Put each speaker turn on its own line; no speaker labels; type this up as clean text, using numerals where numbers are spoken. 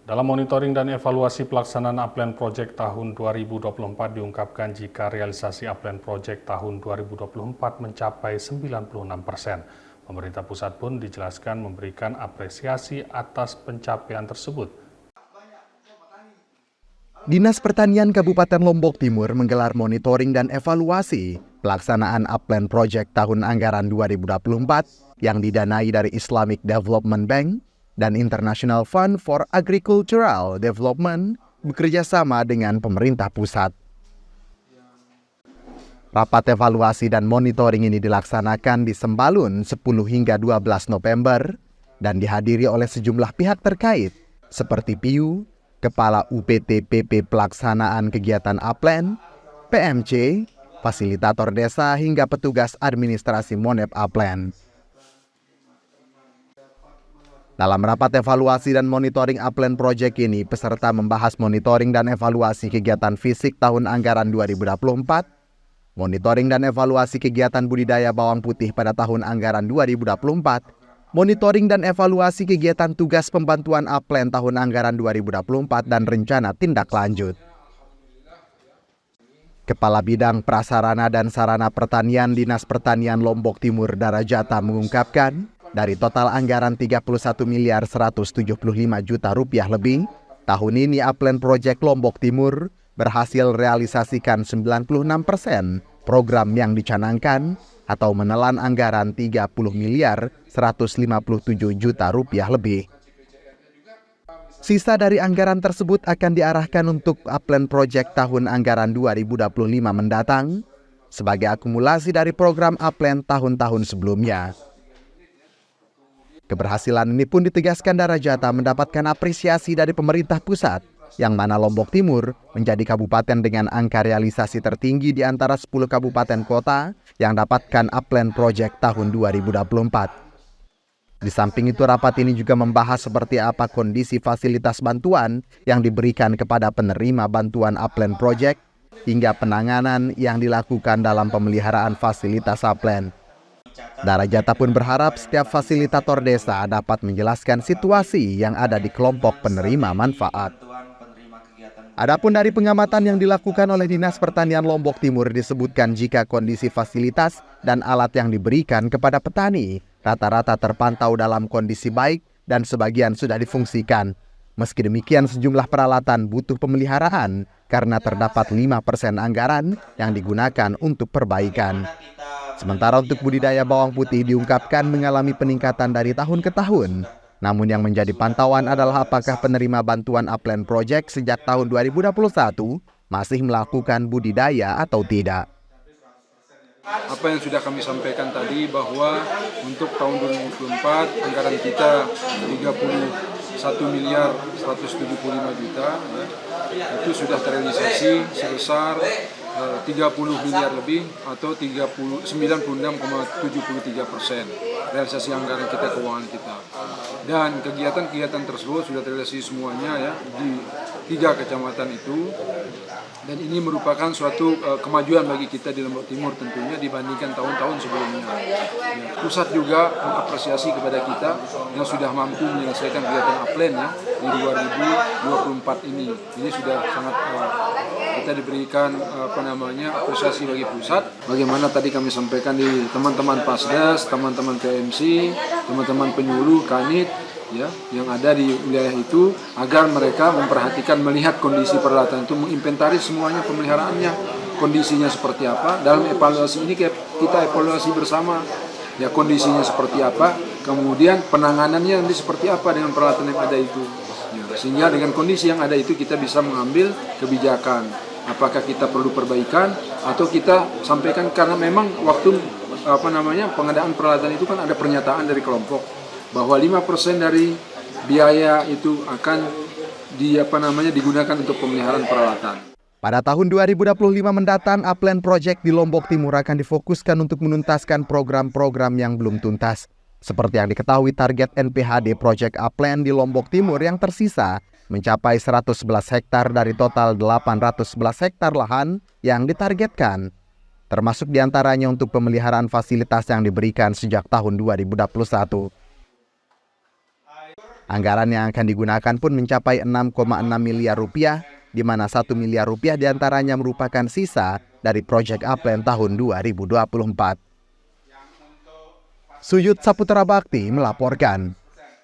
Dalam monitoring dan evaluasi pelaksanaan Upland Project tahun 2024 diungkapkan jika realisasi Upland Project tahun 2024 mencapai 96%. Pemerintah pusat pun dijelaskan memberikan apresiasi atas pencapaian tersebut.
Dinas Pertanian Kabupaten Lombok Timur menggelar monitoring dan evaluasi pelaksanaan Upland Project tahun anggaran 2024 yang didanai dari Islamic Development Bank dan International Fund for Agricultural Development bekerjasama dengan pemerintah pusat. Rapat evaluasi dan monitoring ini dilaksanakan di Sembalun 10 hingga 12 November dan dihadiri oleh sejumlah pihak terkait seperti PIU, Kepala UPT PP Pelaksanaan Kegiatan Upland, PMC, fasilitator desa hingga petugas administrasi Monep Upland. Dalam rapat evaluasi dan monitoring Upland Project ini, peserta membahas monitoring dan evaluasi kegiatan fisik tahun anggaran 2024, monitoring dan evaluasi kegiatan budidaya bawang putih pada tahun anggaran 2024, monitoring dan evaluasi kegiatan tugas pembantuan Upland tahun anggaran 2024 dan rencana tindak lanjut. Kepala Bidang Prasarana dan Sarana Pertanian Dinas Pertanian Lombok Timur Darajata mengungkapkan, dari total anggaran 31 miliar 175 juta rupiah lebih, tahun ini Upland Project Lombok Timur berhasil realisasikan 96% program yang dicanangkan atau menelan anggaran 30 miliar 157 juta rupiah lebih. Sisa dari anggaran tersebut akan diarahkan untuk Upland Project tahun anggaran 2025 mendatang sebagai akumulasi dari program Upland tahun-tahun sebelumnya. Keberhasilan ini pun ditegaskan Darajata mendapatkan apresiasi dari pemerintah pusat, yang mana Lombok Timur menjadi kabupaten dengan angka realisasi tertinggi di antara 10 kabupaten kota yang dapatkan Upland Project tahun 2024. Di samping itu, rapat ini juga membahas seperti apa kondisi fasilitas bantuan yang diberikan kepada penerima bantuan Upland Project hingga penanganan yang dilakukan dalam pemeliharaan fasilitas Upland. Darajata pun berharap setiap fasilitator desa dapat menjelaskan situasi yang ada di kelompok penerima manfaat. Adapun dari pengamatan yang dilakukan oleh Dinas Pertanian Lombok Timur disebutkan jika kondisi fasilitas dan alat yang diberikan kepada petani rata-rata terpantau dalam kondisi baik dan sebagian sudah difungsikan. Meski demikian, sejumlah peralatan butuh pemeliharaan karena terdapat 5% anggaran yang digunakan untuk perbaikan. Sementara untuk budidaya bawang putih diungkapkan mengalami peningkatan dari tahun ke tahun. Namun yang menjadi pantauan adalah apakah penerima bantuan Upland Project sejak tahun 2021 masih melakukan budidaya atau tidak.
Apa yang sudah kami sampaikan tadi bahwa untuk tahun 2024 anggaran kita 31 miliar 175 juta itu sudah terrealisasi sebesar 30 miliar lebih atau 96,73% realisasi anggaran kita, keuangan kita. Dan kegiatan-kegiatan tersebut sudah terrealisasi semuanya ya di 3 kecamatan itu. Dan ini merupakan suatu kemajuan bagi kita di Lombok Timur tentunya dibandingkan tahun-tahun sebelumnya. Ya, pusat juga mengapresiasi kepada kita yang sudah mampu menyelesaikan kegiatan Upland ya di 2024 ini. Ini sudah sangat kita diberikan apresiasi bagi pusat. Bagaimana tadi kami sampaikan di teman-teman Pasdes, teman-teman PMC, teman-teman penyuluh, kanit ya, yang ada di wilayah itu agar mereka memperhatikan melihat kondisi peralatan itu, menginventaris semuanya pemeliharaannya, kondisinya seperti apa. Dalam evaluasi ini kita evaluasi bersama ya kondisinya seperti apa, kemudian penanganannya nanti seperti apa dengan peralatan yang ada itu. Ya, sehingga dengan kondisi yang ada itu kita bisa mengambil kebijakan. Apakah kita perlu perbaikan atau kita sampaikan karena memang waktu pengadaan peralatan itu kan ada pernyataan dari kelompok bahwa 5% dari biaya itu akan digunakan untuk pemeliharaan peralatan.
Pada tahun 2025 mendatang, Upland Project di Lombok Timur akan difokuskan untuk menuntaskan program-program yang belum tuntas. Seperti yang diketahui, target NPHD Project Upland di Lombok Timur yang tersisa mencapai 111 hektar dari total 811 hektar lahan yang ditargetkan, termasuk diantaranya untuk pemeliharaan fasilitas yang diberikan sejak tahun 2021. Anggaran yang akan digunakan pun mencapai 6,6 miliar rupiah, di mana 1 miliar rupiah diantaranya merupakan sisa dari proyek Upland tahun 2024. Sujud Saputra Bakti melaporkan.